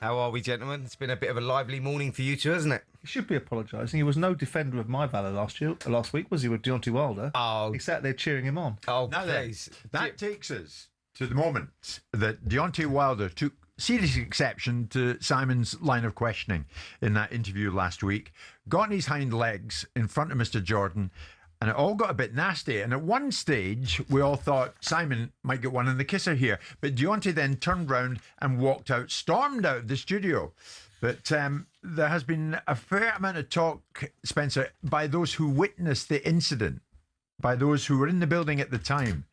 How are we, gentlemen? It's been a bit of a lively morning for you two, hasn't it? He should be apologising. He was no defender of my valour last week, was he, with Deontay Wilder? Oh. He sat there cheering him on. Oh, now please. That takes us to the moment that Deontay Wilder took serious exception to Simon's line of questioning in that interview last week, got on his hind legs in front of Mr. Jordan, and it all got a bit nasty. And at one stage, we all thought Simon might get one in the kisser here. But Deontay then turned round and walked out, stormed out of the studio. But there has been a fair amount of talk, Spencer, by those who witnessed the incident, by those who were in the building at the time,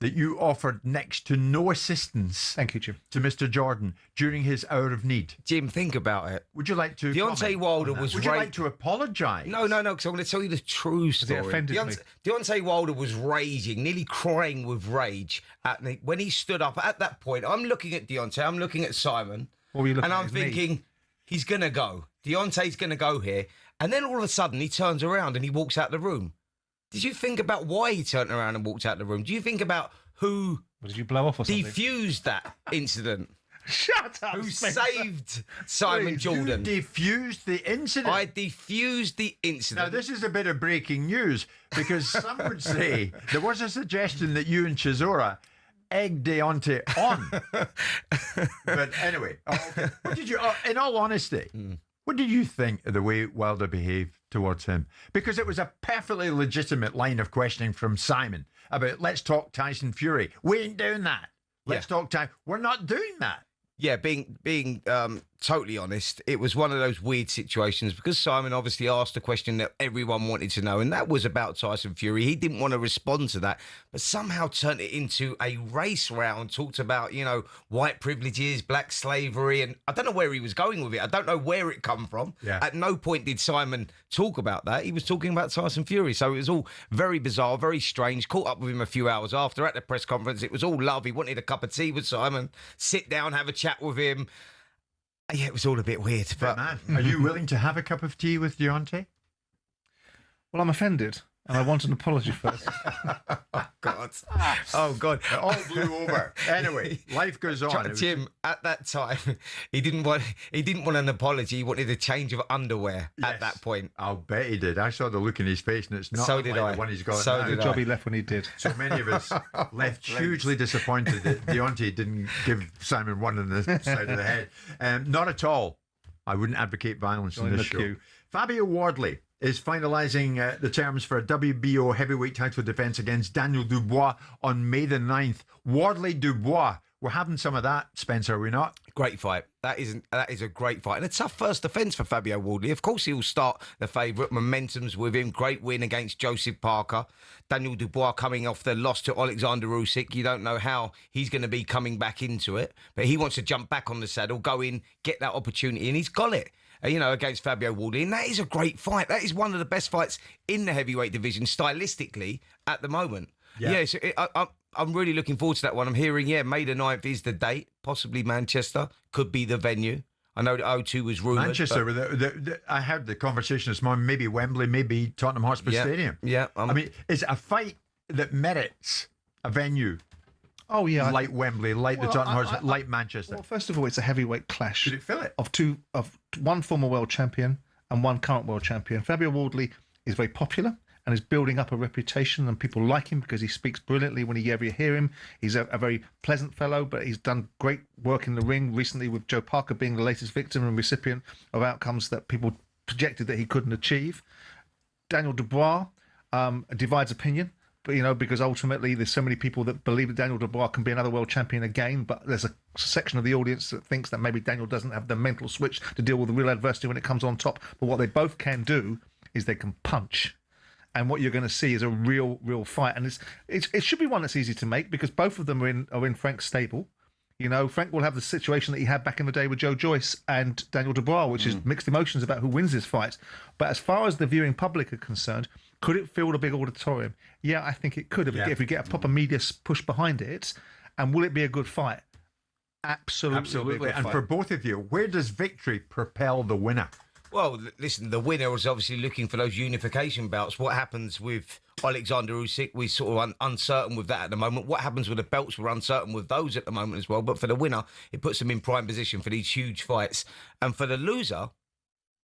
that you offered next to no assistance. Thank you, Jim. To Mr. Jordan during his hour of need. Jim, think about it. Would you like to Deontay Wilder was Would you like to apologise? No, because I'm going to tell you the true story. It offended me. Deontay Wilder was raging, nearly crying with rage at me. When he stood up at that point. I'm looking at Deontay, I'm looking at Simon, What were you looking and at I'm his thinking, knee? he's going to go. Deontay's going to go here. And then all of a sudden, he turns around and he walks out the room. Did you think about why he turned around and walked out the room? Do you think about who Did you blow off or something? defused that incident? Shut up, Who Spencer. saved Simon Jordan? You defused the incident. I defused the incident. Now, this is a bit of breaking news, because some would say there was a suggestion that you and Chisora egged Deontay on. But anyway, what did you, in all honesty, what did you think of the way Wilder behaved towards him? Because it was a perfectly legitimate line of questioning from Simon about, let's talk Tyson Fury. We ain't doing that. Let's talk Tyson. We're not doing that. Yeah, being totally honest, it was one of those weird situations because Simon obviously asked a question that everyone wanted to know, and that was about Tyson Fury. He didn't want to respond to that, but somehow turned it into a race round, talked about, white privileges, black slavery, and I don't know where he was going with it. I don't know where it come from. Yeah. At no point did Simon talk about that. He was talking about Tyson Fury, so it was all very bizarre, very strange. Caught up with him a few hours after at the press conference. It was all love. He wanted a cup of tea with Simon, sit down, have a chat with him. Yeah, it was all a bit weird. But man, are you willing to have a cup of tea with Deontay? Well, I'm offended, and I want an apology first. Oh God! It all blew over. Anyway, life goes on. Jim, at that time, he didn't want an apology. He wanted a change of underwear at that point. I'll bet he did. I saw the look in his face, and it's not So like did I. the one he's got So now. did The job he left when he did. So many of us left hugely disappointed that Deontay didn't give Simon one on the side of the head. Not at all. I wouldn't advocate violence Join in this the show. queue. Fabio Wardley is finalising the terms for a WBO heavyweight title defence against Daniel Dubois on May the 9th. Wardley Dubois. We're having some of that, Spencer, are we not? Great fight. That is a great fight. And a tough first defence for Fabio Wardley. Of course, he'll start the favourite. Momentum's with him. Great win against Joseph Parker. Daniel Dubois coming off the loss to Alexander Usyk. You don't know how he's going to be coming back into it. But he wants to jump back on the saddle, go in, get that opportunity, and he's got it. Against Fabio Wardley. And that is a great fight. That is one of the best fights in the heavyweight division, stylistically, at the moment. Yeah, so I'm really looking forward to that one. I'm hearing, May the 9th is the date. Possibly Manchester. Could be the venue. I know that O2 was rumoured. Manchester, I heard the conversation this morning, maybe Wembley, maybe Tottenham Hotspur Stadium. Yeah. I mean, it's a fight that merits a venue. Oh, yeah. Like Wembley, like the Tottenham Hotspur, like Manchester. Well, first of all, it's a heavyweight clash. Should it fill it? Of one former world champion and one current world champion. Fabio Wardley is very popular and is building up a reputation, and people like him because he speaks brilliantly when you ever hear him. He's a very pleasant fellow, but he's done great work in the ring recently, with Joe Parker being the latest victim and recipient of outcomes that people projected that he couldn't achieve. Daniel Dubois divides opinion, but because ultimately there's so many people that believe that Daniel Dubois can be another world champion again, but there's a section of the audience that thinks that maybe Daniel doesn't have the mental switch to deal with the real adversity when it comes on top. But what they both can do is they can punch. And what you're going to see is a real fight, and it should be one that's easy to make because both of them are in Frank's stable. Frank will have the situation that he had back in the day with Joe Joyce and Daniel Dubois, which is mixed emotions about who wins this fight. But as far as the viewing public are concerned, could it fill a big auditorium? Yeah, I think it could if we get a proper media push behind it. And will it be a good fight? Absolutely. And for both of you, where does victory propel the winner? Well, listen, the winner was obviously looking for those unification bouts. What happens with Alexander Usyk? We're sort of uncertain with that at the moment. What happens with the belts? We're uncertain with those at the moment as well. But for the winner, it puts them in prime position for these huge fights. And for the loser,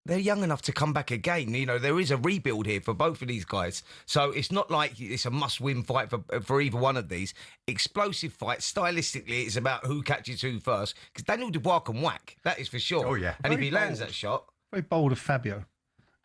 they're young enough to come back again. You know, there is a rebuild here for both of these guys. So it's not like it's a must-win fight for either one of these. Explosive fights. Stylistically, it's about who catches who first. Because Daniel Dubois can whack. That is for sure. Oh, yeah. And if he lands that shot... Very bold of Fabio,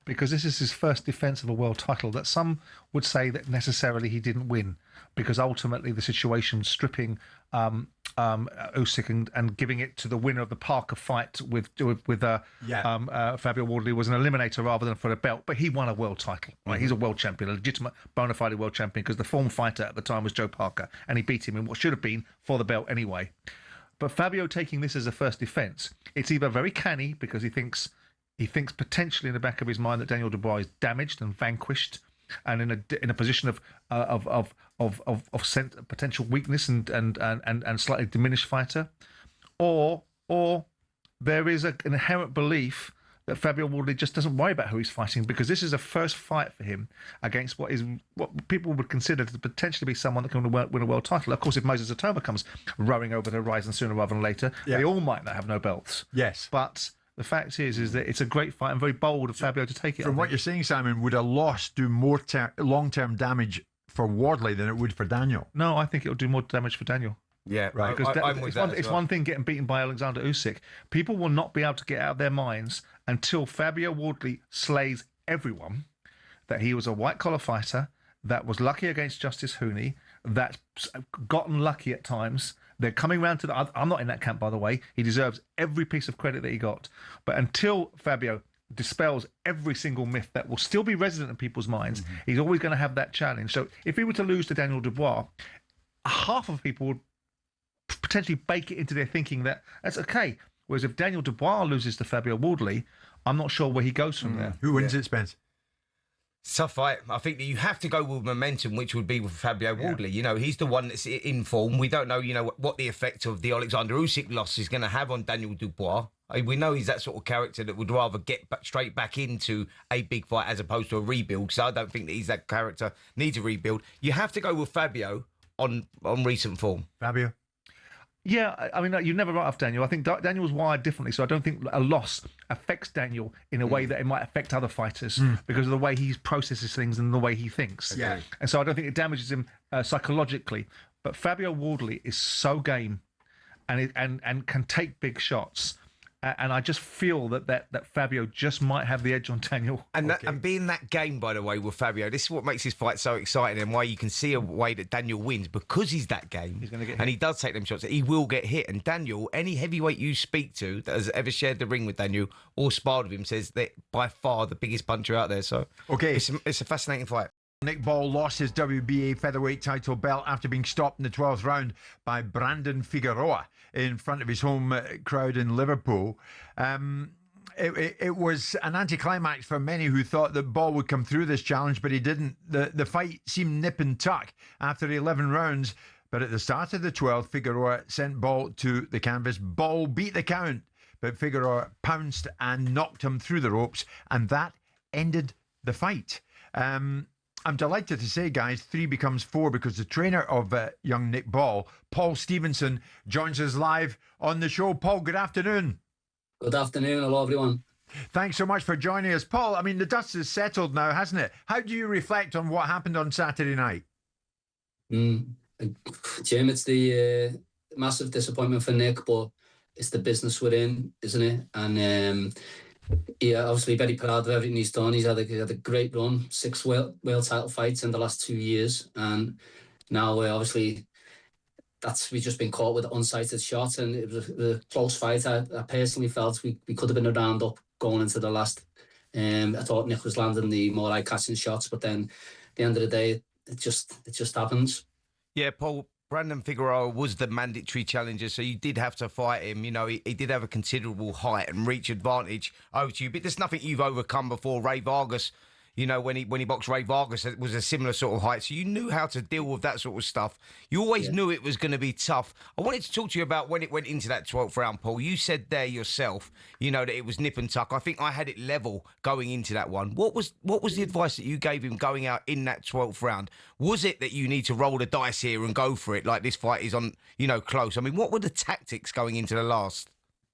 because this is his first defence of a world title that some would say that necessarily he didn't win, because ultimately the situation stripping Usyk and giving it to the winner of the Parker fight with Fabio Wardley was an eliminator rather than for a belt. But he won a world title. Right? He's a world champion, a legitimate bona fide world champion, because the former fighter at the time was Joe Parker, and he beat him in what should have been for the belt anyway. But Fabio taking this as a first defence, it's either very canny because he thinks potentially in the back of his mind that Daniel Dubois is damaged and vanquished, and in a position of potential weakness and slightly diminished fighter, or there is an inherent belief that Fabio Wardley just doesn't worry about who he's fighting, because this is a first fight for him against what people would consider to potentially be someone that can win a world title. Of course, if Moses Atoma comes rowing over the horizon sooner rather than later, they all might not have no belts. Yes, but the fact is that it's a great fight and very bold of Fabio to take it. From what you're saying, Simon, would a loss do more long-term damage for Wardley than it would for Daniel? No, I think it'll do more damage for Daniel. Yeah, right. Because it's one thing getting beaten by Alexander Usyk. People will not be able to get out of their minds until Fabio Wardley slays everyone that he was a white-collar fighter, that was lucky against Justice Hooney, that's gotten lucky at times. They're coming round to I'm not in that camp, by the way. He deserves every piece of credit that he got. But until Fabio dispels every single myth that will still be resident in people's minds, he's always going to have that challenge. So if he were to lose to Daniel Dubois, half of people would potentially bake it into their thinking that that's okay. Whereas if Daniel Dubois loses to Fabio Wardley, I'm not sure where he goes from there. Who wins it, Spence? Tough fight. I think that you have to go with momentum, which would be with Fabio Wardley. You know, he's the one that's in form. We don't know, what the effect of the Alexander Usyk loss is going to have on Daniel Dubois. We know he's that sort of character that would rather get straight back into a big fight as opposed to a rebuild. So I don't think that he's that character, needs a rebuild. You have to go with Fabio on recent form. Fabio? Yeah, I mean, you never write off Daniel. I think Daniel was wired differently, so I don't think a loss affects Daniel in a way that it might affect other fighters because of the way he processes things and the way he thinks. Yeah. And so I don't think it damages him psychologically. But Fabio Wardley is so game and can take big shots. And I just feel that Fabio just might have the edge on Daniel. And being that game, by the way, with Fabio, this is what makes this fight so exciting and why you can see a way that Daniel wins, because he's that game. He's going to get hit. And he does take them shots. He will get hit. And Daniel, any heavyweight you speak to that has ever shared the ring with Daniel or sparred with him says that by far the biggest puncher out there. So it's a fascinating fight. Nick Ball lost his WBA featherweight title belt after being stopped in the 12th round by Brandon Figueroa in front of his home crowd in Liverpool. It was an anticlimax for many who thought that Ball would come through this challenge, but he didn't. The fight seemed nip and tuck after 11 rounds, but at the start of the 12th, Figueroa sent Ball to the canvas. Ball beat the count, but Figueroa pounced and knocked him through the ropes, and that ended the fight. I'm delighted to say, guys, 3 becomes 4 because the trainer of young Nick Ball, Paul Stevenson, joins us live on the show. Paul, good afternoon. Good afternoon. Hello, everyone. Thanks so much for joining us. Paul, I mean, the dust has settled now, hasn't it? How do you reflect on what happened on Saturday night? Jim, it's the massive disappointment for Nick, but it's the business we're in, isn't it? And obviously very proud of everything he's done. He's had a great run, 6 world title fights in the last 2 years, and now obviously we've just been caught with an unsighted shot, and it was a close fight. I personally felt we could have been a round up going into the last. I thought Nick was landing the more eye-catching shots, but then at the end of the day, it just happens. Yeah, Paul. Brandon Figueroa was the mandatory challenger, so you did have to fight him. You know, he did have a considerable height and reach advantage over to you, but there's nothing you've overcome before. Ray Vargas, You know, when he boxed Ray Vargas, it was a similar sort of height. So you knew how to deal with that sort of stuff. You always knew it was going to be tough. I wanted to talk to you about when it went into that 12th round, Paul. You said there yourself, you know, that it was nip and tuck. I think I had it level going into that one. What was the advice that you gave him going out in that 12th round? Was it that you need to roll the dice here and go for it, like this fight is on, you know, close? I mean, what were the tactics going into the last?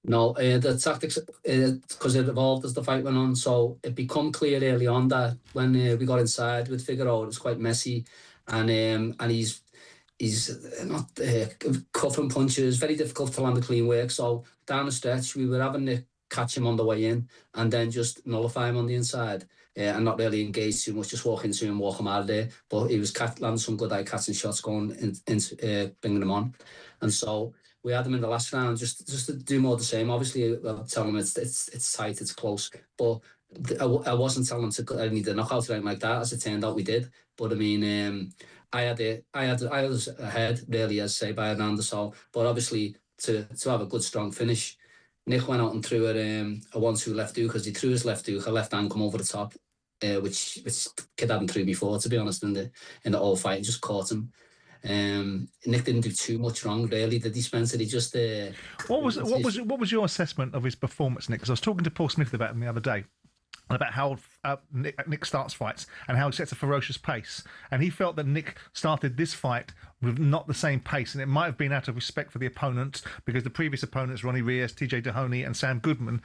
No, the tactics, because it evolved as the fight went on. So it became clear early on that when we got inside with Figueroa, it was quite messy, and he's not covering punches, very difficult to land a clean work. So down the stretch, we were having to catch him on the way in and then just nullify him on the inside and not really engage too much, just walk into him, walk him out of there. But he was landing some good eye-catching shots going into bringing him on. And so we had him in the last round just to do more of the same. Obviously, I'll tell him it's tight, it's close, but I wasn't telling him to I need a knockout or anything like that. As it turned out, we did. But I mean, I was ahead really, as say, by a round or so. But obviously, to have a good strong finish, Nick went out and threw a 1-2 left hook, because he threw his left hook, a left hand come over the top, which kid hadn't threw before, to be honest, in the whole fight, and just caught him. Nick didn't do too much wrong, really, did he, Spencer? He just what was your assessment of his performance, Nick? Because I was talking to Paul Smith about him the other day, about how Nick starts fights and how he sets a ferocious pace. And he felt that Nick started this fight with not the same pace. And it might have been out of respect for the opponents, because the previous opponents, Ronnie Reyes, TJ Dehoney and Sam Goodman,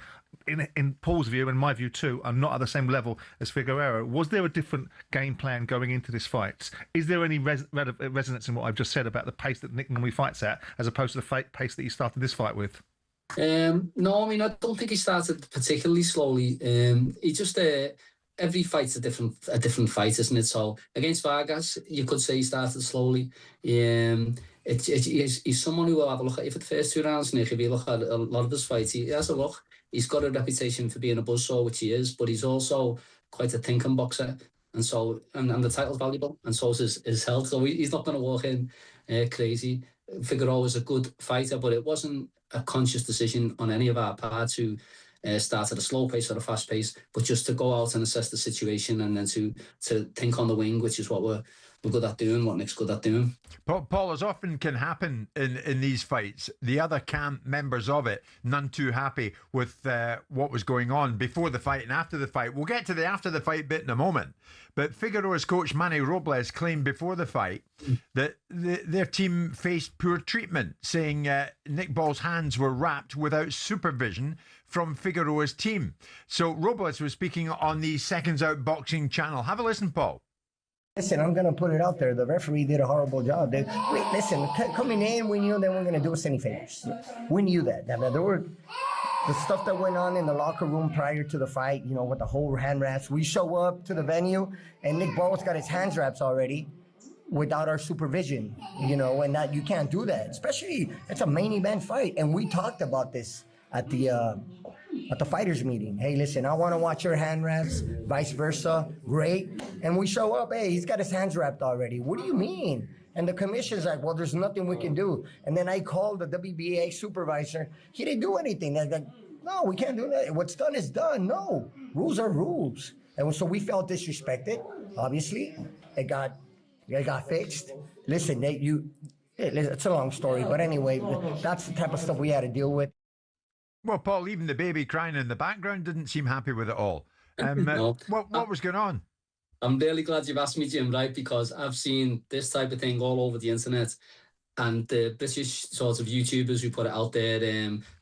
in Paul's view and my view too, are not at the same level as Figueroa. Was there a different game plan going into this fight? Is there any resonance in what I've just said about the pace that Nick normally fights at, as opposed to the pace that he started this fight with? No, I mean, I don't think he started particularly slowly. He just every fight's a different fight, isn't it? So against Vargas, you could say he started slowly. He's someone who will have a look at you for the first 2 rounds, Nick. If you look at a lot of his fights, he has a look. He's got a reputation for being a buzzsaw, which he is, but he's also quite a thinking boxer. And so, and the title's valuable, and so is his health. So he's not going to walk in crazy. Figueroa was a good fighter, but it wasn't a conscious decision on any of our part to start at a slow pace or a fast pace, but just to go out and assess the situation, and then to think on the wing, which is what we're good at doing, what Nick's good at doing. Paul, as often can happen in these fights, the other camp members of it, none too happy with what was going on before the fight and after the fight. We'll get to the after the fight bit in a moment. But Figueroa's coach, Manny Robles, claimed before the fight that their team faced poor treatment, saying Nick Ball's hands were wrapped without supervision from Figueroa's team. So Robles was speaking on the Seconds Out Boxing channel. Have a listen, Paul. Listen, I'm going to put it out there. The referee did a horrible job. Listen, coming in, we knew they weren't going to do us any favors. We knew that. There were the stuff that went on in the locker room prior to the fight, you know, with the whole hand wraps. We show up to the venue, and Nick Ball's got his hands wraps already without our supervision, you know, and that you can't do that. Especially, it's a main event fight, and we talked about this at the fighters meeting. Hey, listen, I want to watch your hand wraps, vice versa. Great. And we show up, hey, he's got his hands wrapped already. What do you mean? And the commission's like, well, there's nothing we can do. And then I called the WBA supervisor. He didn't do anything. They're like, no, we can't do that. What's done is done. No, rules are rules. And so we felt disrespected. Obviously, it got fixed. Listen, it's a long story, but anyway, that's the type of stuff we had to deal with. Well, Paul, even the baby crying in the background didn't seem happy with it all. No. What was going on? I'm really glad you've asked me, Jim, right? Because I've seen this type of thing all over the internet, and the British sort of YouTubers who put it out there,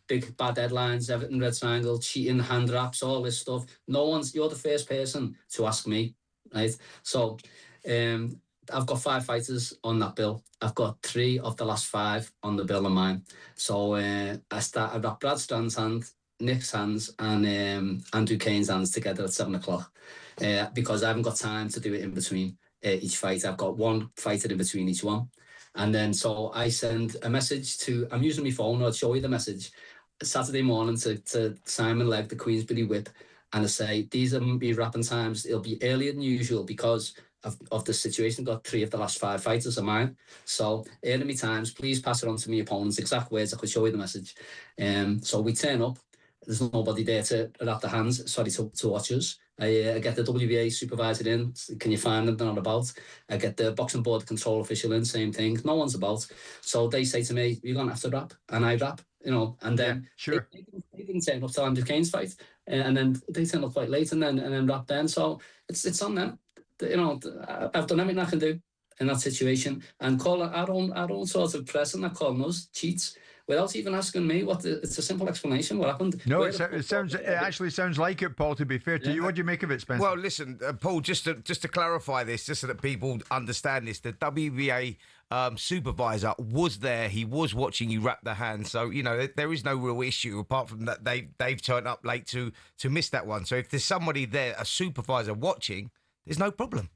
big bad headlines, Everton Red Triangle, cheating, hand wraps, all this stuff. You're the first person to ask me, right? So, I've got 5 fighters on that bill. I've got 3 of the last 5 on the bill of mine. So I've got Brad Strand's hand, Nick's hands, and Andrew Kane's hands together at 7 o'clock because I haven't got time to do it in between each fight. I've got 1 fighter in between each one. And then so I send a message I'm using my phone, I'll show you the message, Saturday morning to Simon Legg, the Queensberry whip, and I say, these are my wrapping times. It'll be earlier than usual because of the situation. Got 3 of the last 5 fighters of mine. So enemy times, please pass it on to me opponents. Exact words, I could show you the message. So we turn up. there's nobody there to wrap their hands. Sorry, to watch us. I get the WBA supervisor in. Can you find them? They're not about. I get the boxing board control official in. Same thing. No one's about. So they say to me, "You're gonna have to rap," and I rap. And then sure. they didn't turn up to Andrew Kane's fight, and then they turned up quite late, and then rap then. So it's on them. I've done everything I can do in that situation, and call our own sort of press and that calling us cheats without even asking me it's a simple explanation what happened. No, it actually sounds like it, Paul, to be fair to you. What do you make of it, Spencer? Well, listen, Paul, just to clarify this, just so that people understand this, the WBA supervisor was there. He was watching you wrap the hand. So, there is no real issue apart from that they've turned up late to miss that one. So if there's somebody there, a supervisor watching, there's no problem.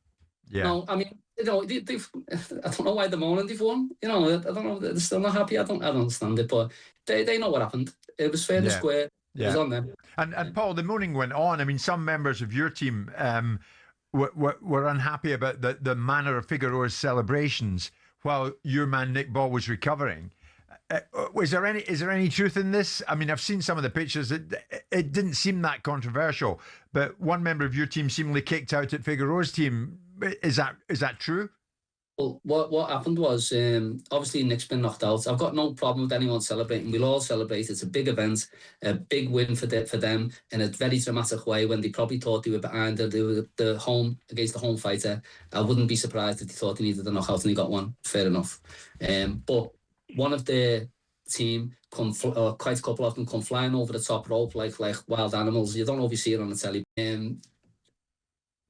Yeah. No, I mean, I don't know why the morning they've won. I don't know. They're still not happy. I don't understand it, but they know what happened. It was fair and square. It was on them. And Paul, the moaning went on. I mean, some members of your team were unhappy about the manner of Figueroa's celebrations while your man Nick Ball was recovering. Is there any truth in this? I mean, I've seen some of the pictures. It didn't seem that controversial, but one member of your team seemingly kicked out at Figueroa's team. Is that true? Well, what happened was, obviously Nick's been knocked out. I've got no problem with anyone celebrating. We'll all celebrate. It's a big event, a big win for them in a very dramatic way when they probably thought they were behind the home against the home fighter. I wouldn't be surprised if they thought they needed a knockout and he got one. Fair enough. But one of the team quite a couple of them come flying over the top rope like wild animals. You don't always see it on the telly.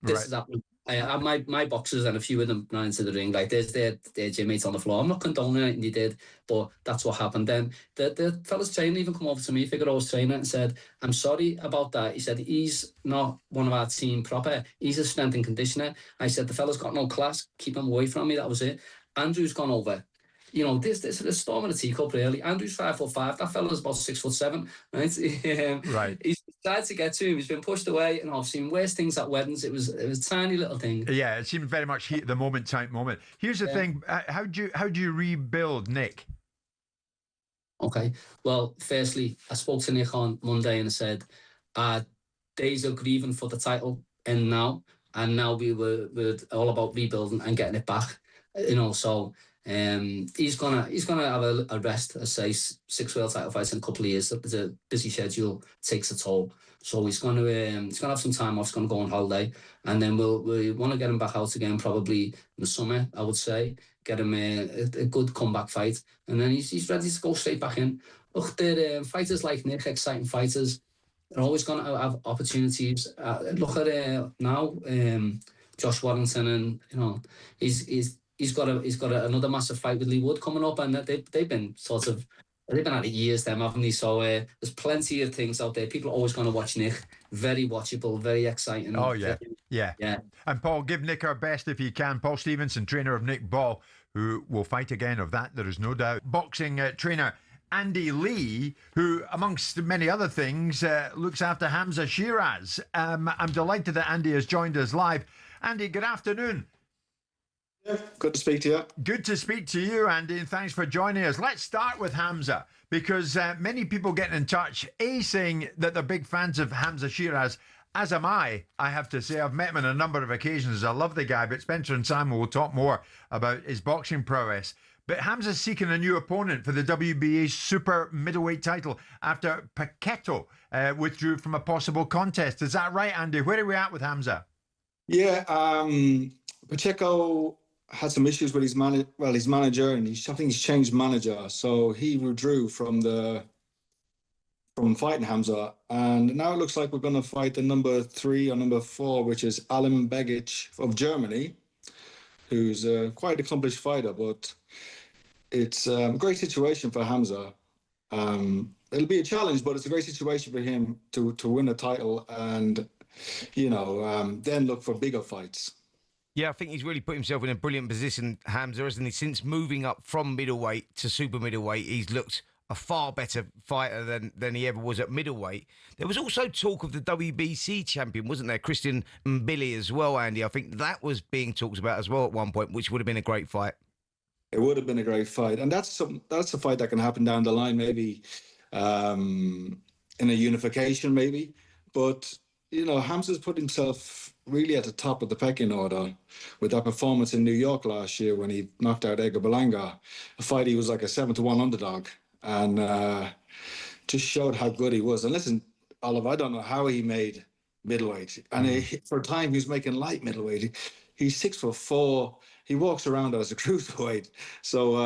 This is happening. My boxers and a few of them ran into the ring. Like there's their gym mates on the floor. I'm not condoning anything they did, but that's what happened. Then the fella's trainer even come over to me, Figueroa's trainer, and said, "I'm sorry about that." He said, "He's not one of our team proper. He's a strength and conditioner." I said, "The fella's got no class. Keep him away from me." That was it. Andrew's gone over. This is a storm in a teacup, really. Andrew's 5'5". That fella's about 6'7", right? Right. He's tried to get to him. He's been pushed away, and I've seen worse things at weddings. It was a tiny little thing. Yeah, it seemed very much heat of the moment type moment. Here's the thing: how do you rebuild Nick? Okay. Well, firstly, I spoke to Nick on Monday and I said, days of grieving for the title end now, and now we're all about rebuilding and getting it back. So. He's gonna have a rest. I say 6 world title fights in a couple of years. There's a busy schedule, takes a toll. So he's gonna have some time off. He's gonna go on holiday, and then we want to get him back out again, probably in the summer. I would say get him a good comeback fight, and then he's ready to go straight back in. Look, they're fighters like Nick, exciting fighters. They're always gonna have opportunities. Look at now, Josh Warrington, and He's got another massive fight with Lee Wood coming up, and they've been at it years, them, haven't they? So there's plenty of things out there. People are always going to watch Nick. Very watchable, very exciting. Oh yeah. And Paul, give Nick our best if you can. Paul Stevenson, trainer of Nick Ball, who will fight again. Of that, there is no doubt. Boxing trainer Andy Lee, who, amongst many other things, looks after Hamzah Sheeraz. I'm delighted that Andy has joined us live. Andy, good afternoon. Yeah, good to speak to you. Good to speak to you, Andy, and thanks for joining us. Let's start with Hamzah, because many people getting in touch, saying that they're big fans of Hamzah Sheeraz, as am I have to say. I've met him on a number of occasions. I love the guy, but Spencer and Simon will talk more about his boxing prowess. But Hamzah's seeking a new opponent for the WBA super middleweight title after Paquetá withdrew from a possible contest. Is that right, Andy? Where are we at with Hamzah? Yeah, Pacheco had some issues with his manager, and I think he's changed manager, so he withdrew from fighting Hamzah, and now it looks like we're going to fight the number 3 or number 4, which is Alan Begic of Germany, who's a quite accomplished fighter, but it's a great situation for Hamzah. It'll be a challenge, but it's a great situation for him to win a title and then look for bigger fights. Yeah, I think he's really put himself in a brilliant position, Hamzah, hasn't he? Since moving up from middleweight to super middleweight, he's looked a far better fighter than he ever was at middleweight. There was also talk of the WBC champion, wasn't there? Christian Mbili as well, Andy. I think that was being talked about as well at one point, which would have been a great fight. It would have been a great fight. And that's a fight that can happen down the line, maybe in in a unification maybe. But, you know, Hamzah's put himself really at the top of the pecking order with that performance in New York last year when he knocked out Edgar Berlanga, a fight he was like a 7-1 underdog, and just showed how good he was. And listen, Oliver, I don't know how he made middleweight. And for a time, he was making light middleweight. He's 6'4". He walks around as a cruiserweight. So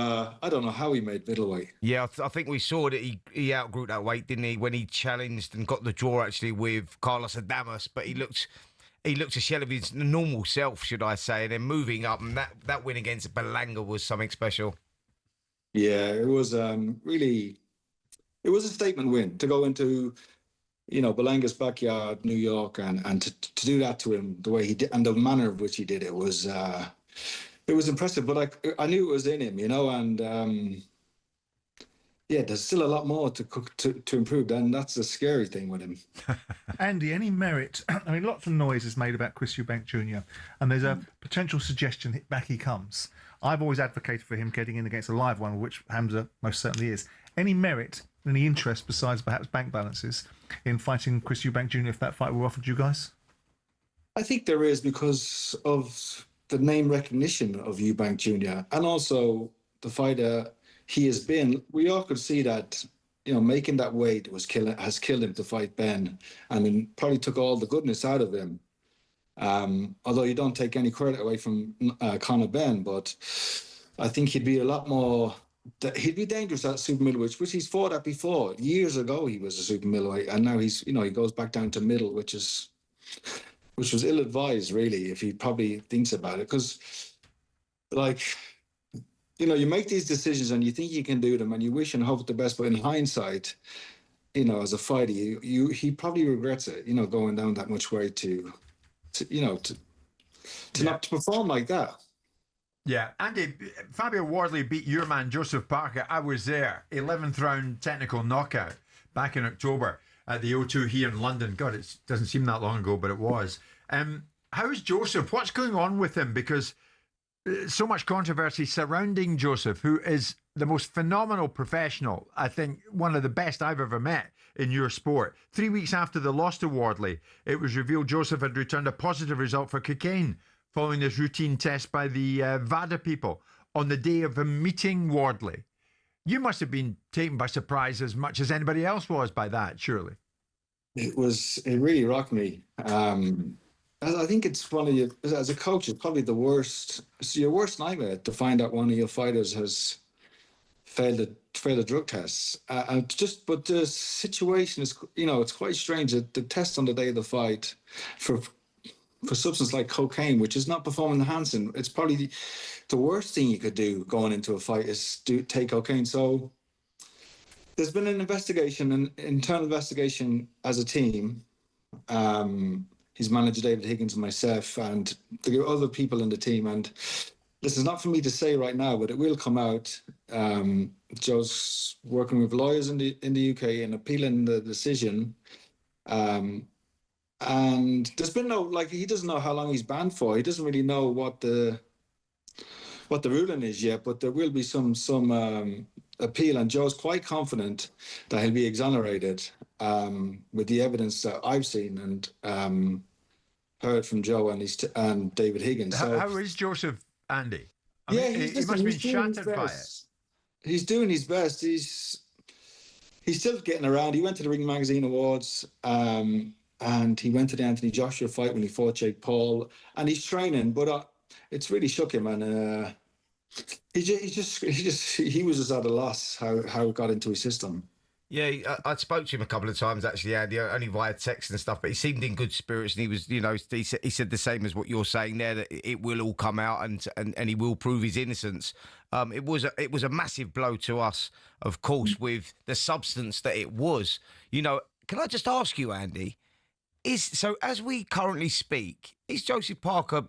I don't know how he made middleweight. Yeah, I think we saw that he outgrew that weight, didn't he, when he challenged and got the draw actually with Carlos Adames. But he looked a shell of his normal self, should I say, and then moving up. And that win against Berlanga was something special. Yeah, it was really, it was a statement win to go into, you know, Berlanga's backyard, New York, and to do that to him the way he did and the manner of which he did it was impressive. But I knew it was in him, you know, and yeah, there's still a lot more to improve, and that's the scary thing with him. Andy, any merit? I mean, lots of noise is made about Chris Eubank Jr., and there's a potential suggestion back he comes. I've always advocated for him getting in against a live one, which Hamzah most certainly is. Any merit, any interest besides perhaps bank balances in fighting Chris Eubank Jr. if that fight were offered you guys? I think there is because of the name recognition of Eubank Jr. and also the fighter he has been. We all could see that, you know, making that weight has killed him to fight Ben, and probably took all the goodness out of him. Although you don't take any credit away from Conor Ben, but I think he'd be a lot more. He'd be dangerous at super middleweight, which he's fought at before. Years ago, he was a super middleweight, and now he's, you know, he goes back down to middle, which was ill-advised, really, if he probably thinks about it, because, like, you know, you make these decisions and you think you can do them, and you wish and hope the best, but in hindsight, you know, as a fighter, he probably regrets it, you know, going down that much weight to not to perform like that. Yeah, Andy, Fabio Wardley beat your man Joseph Parker. I was there. 11th round technical knockout back in October at the O2 here in London. God, it doesn't seem that long ago, but it was. How's Joseph? What's going on with him? Because so much controversy surrounding Joseph, who is the most phenomenal professional, I think one of the best I've ever met in your sport. 3 weeks after the loss to Wardley, it was revealed Joseph had returned a positive result for cocaine following this routine test by the VADA people on the day of him meeting Wardley. You must have been taken by surprise as much as anybody else was by that, surely. It really rocked me. I think it's one of your, as a coach, it's probably your worst nightmare to find out one of your fighters has failed a drug test. But the situation is, you know, it's quite strange that the test on the day of the fight for substance like cocaine, which is not performance enhancing, it's probably the worst thing you could do going into a fight is take cocaine. So there's been an investigation, an internal investigation as a team. His manager, David Higgins, and myself, and the other people in the team. And this is not for me to say right now, but it will come out. Joe's working with lawyers in the UK and appealing the decision. And there's been he doesn't know how long he's banned for. He doesn't really know what the ruling is yet, but there will be some appeal, and Joe's quite confident that he'll be exonerated with the evidence that I've seen and heard from Joe and David Higgins. How is Joseph, Andy? He must have been shattered by it. He's doing his best. He's still getting around. He went to the Ring Magazine Awards. And he went to the Anthony Joshua fight when he fought Jake Paul, and he's training, but it's really shook him, and he was just at a loss how it got into his system. Yeah, I spoke to him a couple of times actually, Andy, only via text and stuff, but he seemed in good spirits, and he was, you know, he said the same as what you're saying there, that it will all come out and he will prove his innocence. It was a massive blow to us, of course, with the substance that it was. You know, can I just ask you, Andy? So as we currently speak, is Joseph Parker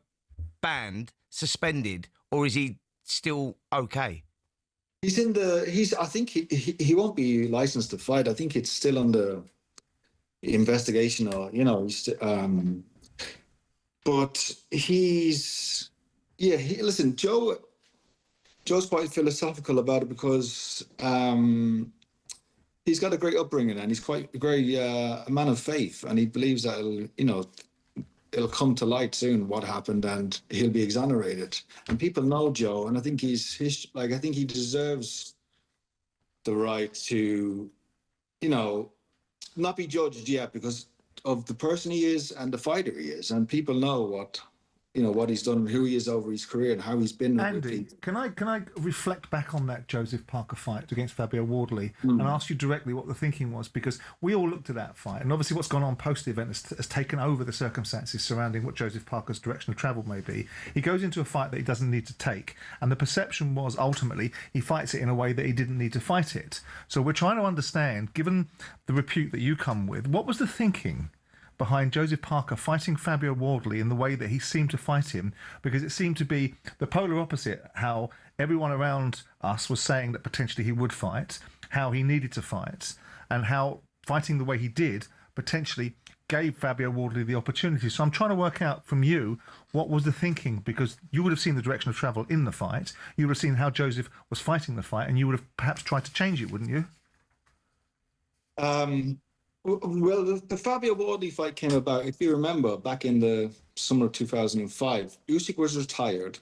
banned, suspended, or is he still okay? I think he won't be licensed to fight. I think it's still under investigation, or, you know, but listen, Joe's quite philosophical about it because he's got a great upbringing, and he's quite a very a man of faith, and he believes that it'll come to light soon what happened, and he'll be exonerated. And people know Joe, and I think I think he deserves the right to, not be judged yet because of the person he is and the fighter he is, and people know what he's done, who he is over his career, and how he's been. Andy, can I reflect back on that Joseph Parker fight against Fabio Wardley and ask you directly what the thinking was? Because we all looked at that fight, and obviously what's gone on post the event has taken over the circumstances surrounding what Joseph Parker's direction of travel may be. He goes into a fight that he doesn't need to take, and the perception was ultimately he fights it in a way that he didn't need to fight it. So we're trying to understand, given the repute that you come with, what was the thinking behind Joseph Parker fighting Fabio Wardley in the way that he seemed to fight him? Because it seemed to be the polar opposite, how everyone around us was saying that potentially he would fight, how he needed to fight, and how fighting the way he did potentially gave Fabio Wardley the opportunity. So I'm trying to work out from you, what was the thinking? Because you would have seen the direction of travel in the fight, you would have seen how Joseph was fighting the fight, and you would have perhaps tried to change it, wouldn't you? Well, the Fabio Wardley fight came about, if you remember, back in the summer of 2005. Usyk was retired,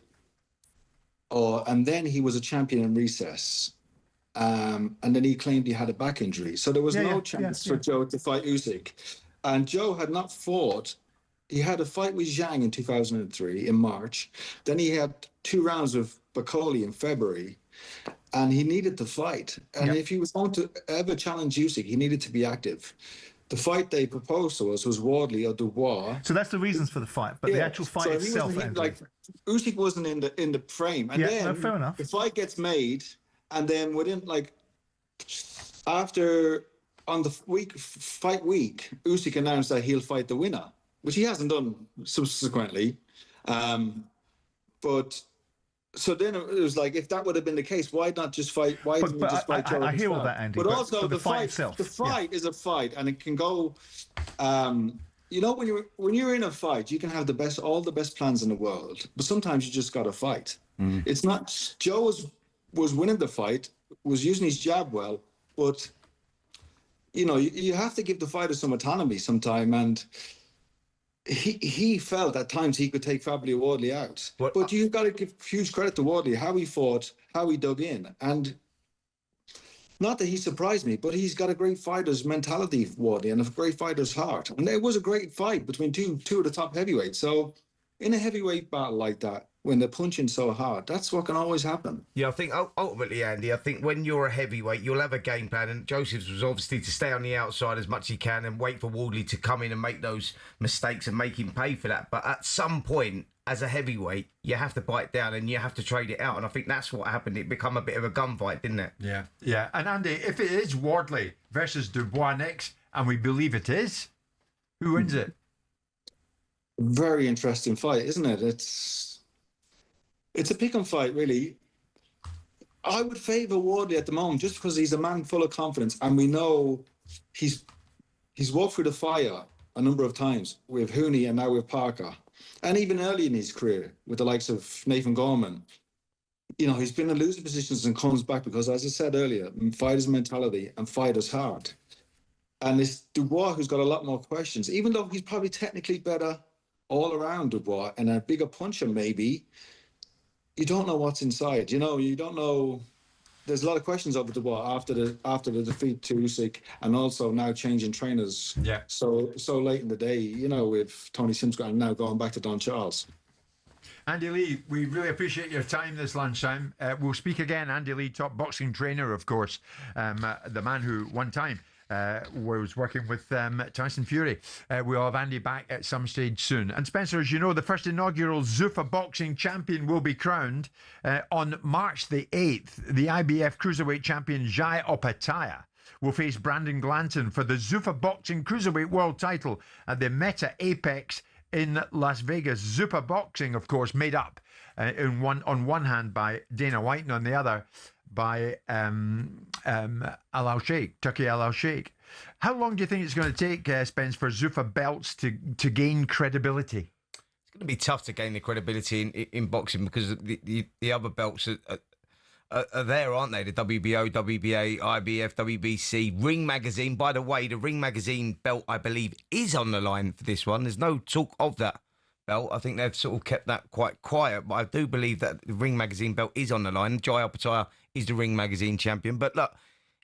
and then he was a champion in recess, and then he claimed he had a back injury. So there was no chance for Joe to fight Usyk. And Joe had not fought. He had a fight with Zhang in 2003 in March. Then he had 2 rounds with Bacoli in February. And he needed to fight. And if he was going to ever challenge Usyk, he needed to be active. The fight they proposed to us was Wardley or Dubois. So that's the reasons for the fight, but the actual fight itself. Usyk wasn't in the frame, and then fair enough. The fight gets made, and then within after on the fight week, Usyk announced that he'll fight the winner, which he hasn't done subsequently, but. So then it was like, if that would have been the case, why not just fight? Why didn't we just fight Joe? I hear all that, Andy. But also the fight itself. The fight is a fight, and it can go. When you're in a fight, you can have all the best plans in the world, but sometimes you just got to fight. It's not. Joe was winning the fight, was using his jab well, but you have to give the fighter some autonomy sometime, and. He felt at times he could take Fabio Wardley out. But you've got to give huge credit to Wardley, how he fought, how he dug in. And not that he surprised me, but he's got a great fighter's mentality, Wardley, and a great fighter's heart. And it was a great fight between two of the top heavyweights. So in a heavyweight battle like that, when they're punching so hard, that's what can always happen. Yeah, I think ultimately, Andy, I think when you're a heavyweight, you'll have a game plan. And Joseph's was obviously to stay on the outside as much as he can and wait for Wardley to come in and make those mistakes and make him pay for that. But at some point, as a heavyweight, you have to bite down and you have to trade it out. And I think that's what happened. It became a bit of a gunfight, didn't it? Yeah. And Andy, if it is Wardley versus Dubois next, and we believe it is, who wins it? Very interesting fight, isn't it? It's a pick-em fight, really. I would favour Wardley at the moment just because he's a man full of confidence, and we know he's walked through the fire a number of times with Hooney and now with Parker. And even early in his career with the likes of Nathan Gorman. He's been in losing positions and comes back because, as I said earlier, fighter's mentality and fighter's heart. And it's Dubois who's got a lot more questions, even though he's probably technically better all around Dubois and a bigger puncher maybe. You don't know what's inside. You don't know. There's a lot of questions over Dubois after the defeat to Usyk, and also now changing trainers. Yeah. So late in the day, with Tony Sims and now going back to Don Charles. Andy Lee, we really appreciate your time this lunchtime. We'll speak again. Andy Lee, top boxing trainer, of course, the man who one time was working with Tyson Fury. We'll have Andy back at some stage soon. And Spencer, as you know, the first inaugural Zuffa boxing champion will be crowned on March the 8th. The IBF cruiserweight champion Jai Opataya will face Brandon Glanton for the Zuffa boxing cruiserweight world title at the Meta Apex in Las Vegas. Zuffa boxing, of course, made up on one hand by Dana White and on the other by Al Sheikh, Turkey Al Sheikh. How long do you think it's going to take, Spence, for Zuffa belts to gain credibility? It's going to be tough to gain the credibility in boxing because the other belts are there, aren't they? The WBO, WBA, IBF, WBC, Ring Magazine. By the way, the Ring Magazine belt, I believe, is on the line for this one. There's no talk of that belt. I think they've sort of kept that quite quiet, but I do believe that the Ring Magazine belt is on the line. Jai Opetaia is the Ring Magazine champion. But look,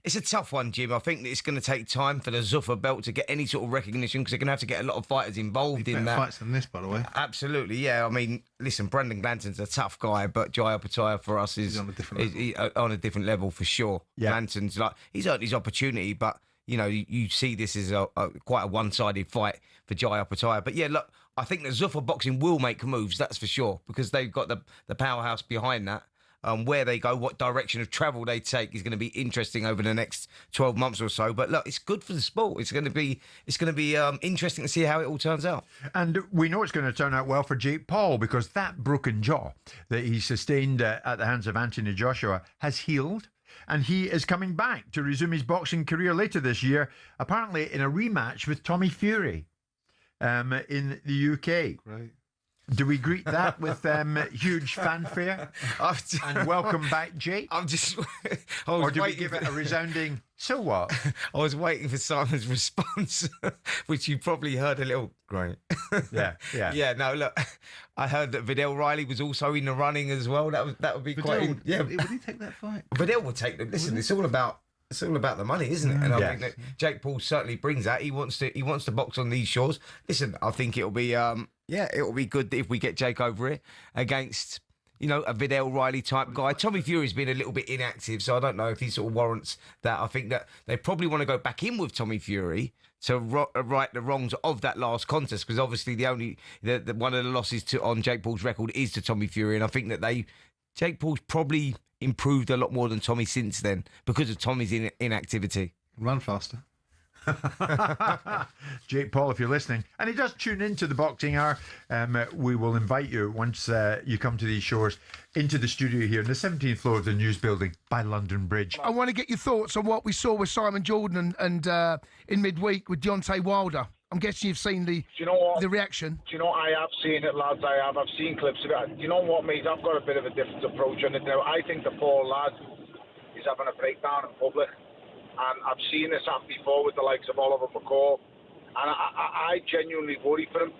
it's a tough one, Jim. I think that it's going to take time for the Zuffa belt to get any sort of recognition because they're going to have to get a lot of fighters involved in that. Fights than this, by the way. Absolutely, yeah. I mean, listen, Brendan Glanton's a tough guy, but Jai Opetaia for us is on a different level. on a different level for sure. Yeah. Glanton's like he's earned his opportunity, but you know you see this as quite a one-sided fight for Jai Opetaia. But yeah, look, I think that Zuffa Boxing will make moves. That's for sure because they've got the powerhouse behind that. Where they go, what direction of travel they take is going to be interesting over the next 12 months or so. But look, it's good for the sport. It's going to be interesting to see how it all turns out. And we know it's going to turn out well for Jake Paul because that broken jaw that he sustained at the hands of Anthony Joshua has healed. And he is coming back to resume his boxing career later this year, apparently in a rematch with Tommy Fury in the UK. Great. Do we greet that with huge fanfare? And welcome back, Jake? I'm just... Or do we give it a resounding, so what? I was waiting for Simon's response, which you probably heard a little... Great. Yeah. Yeah, no, look, I heard that Vidal Riley was also in the running as well. That would be quite... Yeah, Would he take that fight? Vidal would take them. Listen, it's all about the money, isn't it? And I Yes. think that Jake Paul certainly brings that. He wants to box on these shores. Listen, I think it'll be it'll be good if we get Jake over here against a Vidal Riley type guy. Tommy Fury's been a little bit inactive, so I don't know if he sort of warrants that. I think that they probably want to go back in with Tommy Fury to right the wrongs of that last contest because obviously the one of the losses on Jake Paul's record is to Tommy Fury, and I think that Jake Paul's probably improved a lot more than Tommy since then because of Tommy's inactivity. Run faster. Jake Paul, if you're listening, and he does tune into the Boxing Hour, we will invite you once you come to these shores into the studio here in the 17th floor of the News Building by London Bridge. I want to get your thoughts on what we saw with Simon Jordan and in midweek with Deontay Wilder. I'm guessing you've seen the reaction. Do you know, I have seen it, lads. I've seen clips of it. You know what, mate? I've got a bit of a different approach on it now. I think the poor lad is having a breakdown in public. And I've seen this happen before with the likes of Oliver McCall. And I genuinely worry for him.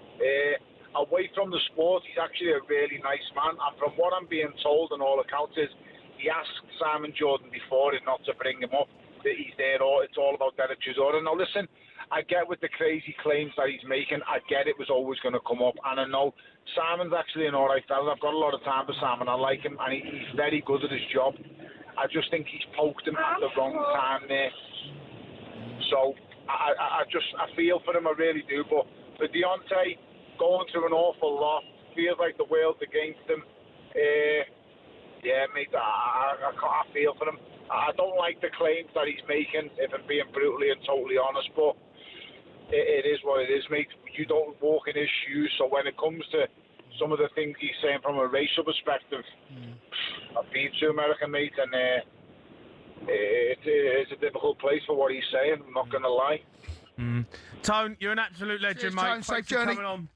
Away from the sport, he's actually a really nice man. And from what I'm being told on all accounts is he asked Simon Jordan before it not to bring him up, that he's there, or it's all about Derek Chisora. Now, listen, I get with the crazy claims that he's making. I get it was always going to come up. And I know Simon's actually an all right fella. I've got a lot of time for Simon. I like him. And he's very good at his job. I just think he's poked him at the wrong time there. So I feel for him, I really do. But for Deontay, going through an awful lot, feels like the world's against him. Yeah, mate, I feel for him. I don't like the claims that he's making, if I'm being brutally and totally honest, but it is what it is, mate. You don't walk in his shoes, so when it comes to some of the things he's saying from a racial perspective, I've been to America, mate, and it's a difficult place for what he's saying, I'm not going to lie. Tone, you're an absolute legend, mate. Tone, safe journey. Coming on.